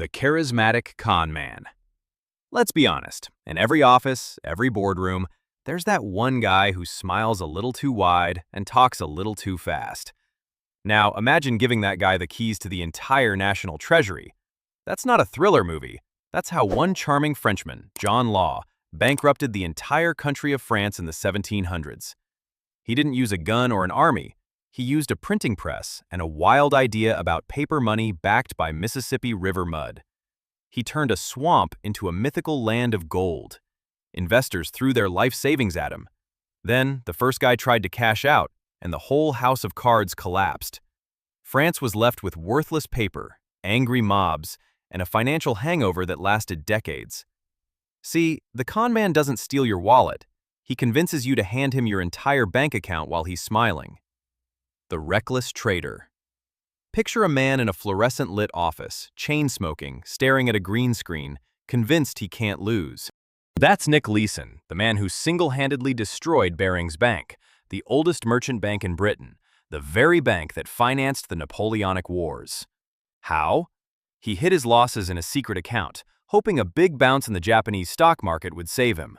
The charismatic con man. Let's be honest, in every office, every boardroom, there's that one guy who smiles a little too wide and talks a little too fast. Now, imagine giving that guy the keys to the entire national treasury. That's not a thriller movie. That's how one charming Frenchman, John Law, bankrupted the entire country of France in the 1700s. He didn't use a gun or an army. He used a printing press and a wild idea about paper money backed by Mississippi River mud. He turned a swamp into a mythical land of gold. Investors threw their life savings at him. Then, the first guy tried to cash out, and the whole house of cards collapsed. France was left with worthless paper, angry mobs, and a financial hangover that lasted decades. See, the con man doesn't steal your wallet. He convinces you to hand him your entire bank account while he's smiling. The reckless trader. Picture a man in a fluorescent-lit office, chain-smoking, staring at a green screen, convinced he can't lose. That's Nick Leeson, the man who single-handedly destroyed Barings Bank, the oldest merchant bank in Britain, the very bank that financed the Napoleonic Wars. How? He hid his losses in a secret account, hoping a big bounce in the Japanese stock market would save him.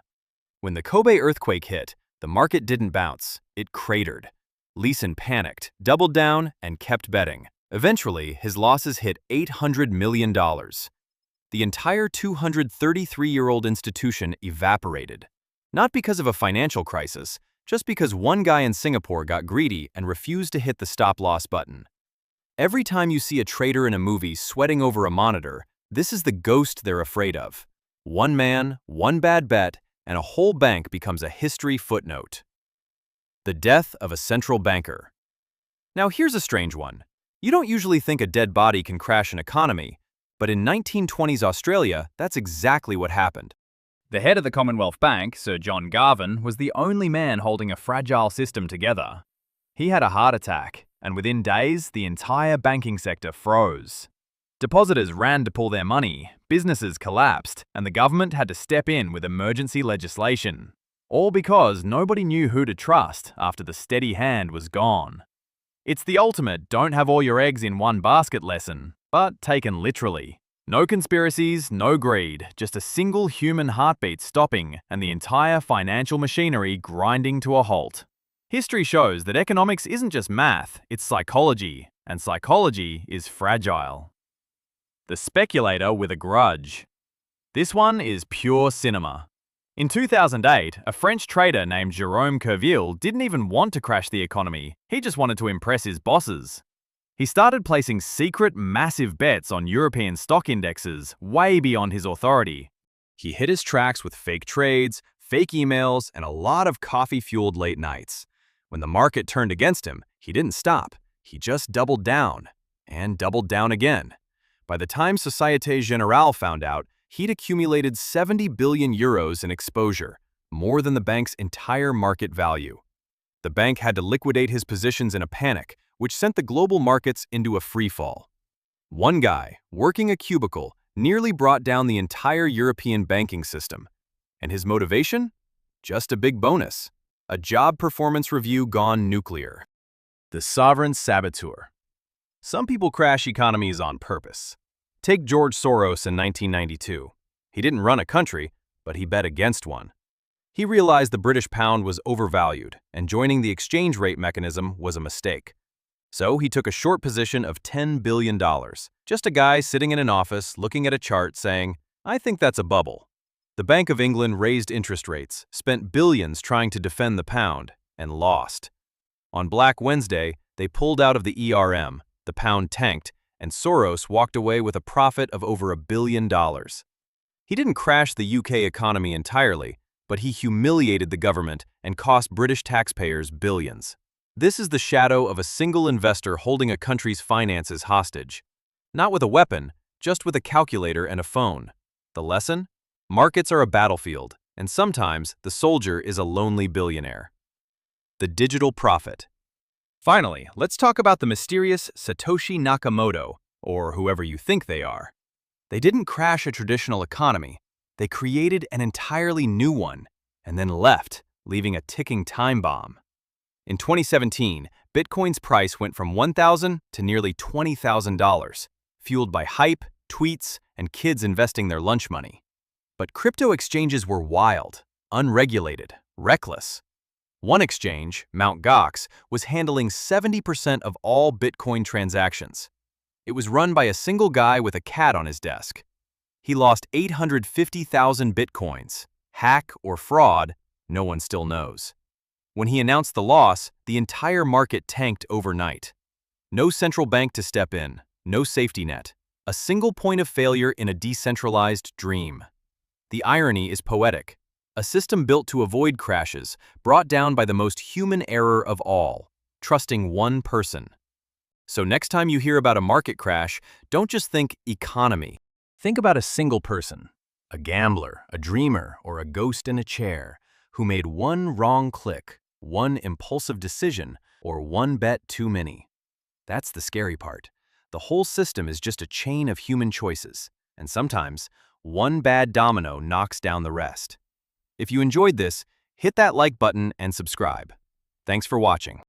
When the Kobe earthquake hit, the market didn't bounce, it cratered. Leeson panicked, doubled down, and kept betting. Eventually, his losses hit $800 million. The entire 233-year-old institution evaporated. Not because of a financial crisis, just because one guy in Singapore got greedy and refused to hit the stop-loss button. Every time you see a trader in a movie sweating over a monitor, this is the ghost they're afraid of. One man, one bad bet, and a whole bank becomes a history footnote. The death of a central banker. Now here's a strange one. You don't usually think a dead body can crash an economy, but in 1920s Australia, that's exactly what happened. The head of the Commonwealth Bank, Sir John Garvan, was the only man holding a fragile system together. He had a heart attack, and within days, the entire banking sector froze. Depositors ran to pull their money, businesses collapsed, and the government had to step in with emergency legislation. All because nobody knew who to trust after the steady hand was gone. It's the ultimate don't have all your eggs in one basket lesson, but taken literally. No conspiracies, no greed, just a single human heartbeat stopping and the entire financial machinery grinding to a halt. History shows that economics isn't just math, it's psychology, and psychology is fragile. The speculator with a grudge. This one is pure cinema. In 2008, a French trader named Jérôme Kerviel didn't even want to crash the economy, he just wanted to impress his bosses. He started placing secret, massive bets on European stock indexes way beyond his authority. He hit his tracks with fake trades, fake emails, and a lot of coffee-fueled late nights. When the market turned against him, he didn't stop. He just doubled down, and doubled down again. By the time Société Générale found out, he'd accumulated 70 billion euros in exposure, more than the bank's entire market value. The bank had to liquidate his positions in a panic, which sent the global markets into a freefall. One guy, working a cubicle, nearly brought down the entire European banking system. And his motivation? Just a big bonus. A job performance review gone nuclear. The sovereign saboteur. Some people crash economies on purpose. Take George Soros in 1992. He didn't run a country, but he bet against one. He realized the British pound was overvalued, and joining the exchange rate mechanism was a mistake. So he took a short position of $10 billion. Just a guy sitting in an office looking at a chart saying, "I think that's a bubble." The Bank of England raised interest rates, spent billions trying to defend the pound, and lost. On Black Wednesday, they pulled out of the ERM, the pound tanked, and Soros walked away with a profit of over $1 billion. He didn't crash the UK economy entirely, but he humiliated the government and cost British taxpayers billions. This is the shadow of a single investor holding a country's finances hostage. Not with a weapon, just with a calculator and a phone. The lesson? Markets are a battlefield, and sometimes the soldier is a lonely billionaire. The digital prophet. Finally, let's talk about the mysterious Satoshi Nakamoto, or whoever you think they are. They didn't crash a traditional economy. They created an entirely new one, and then left, leaving a ticking time bomb. In 2017, Bitcoin's price went from $1,000 to nearly $20,000, fueled by hype, tweets, and kids investing their lunch money. But crypto exchanges were wild, unregulated, reckless. One exchange, Mt. Gox, was handling 70% of all Bitcoin transactions. It was run by a single guy with a cat on his desk. He lost 850,000 Bitcoins. Hack or fraud, no one still knows. When he announced the loss, the entire market tanked overnight. No central bank to step in, no safety net. A single point of failure in a decentralized dream. The irony is poetic. A system built to avoid crashes, brought down by the most human error of all, trusting one person. So next time you hear about a market crash, don't just think economy. Think about a single person, a gambler, a dreamer, or a ghost in a chair, who made one wrong click, one impulsive decision, or one bet too many. That's the scary part. The whole system is just a chain of human choices, and sometimes one bad domino knocks down the rest. If you enjoyed this, hit that like button and subscribe. Thanks for watching.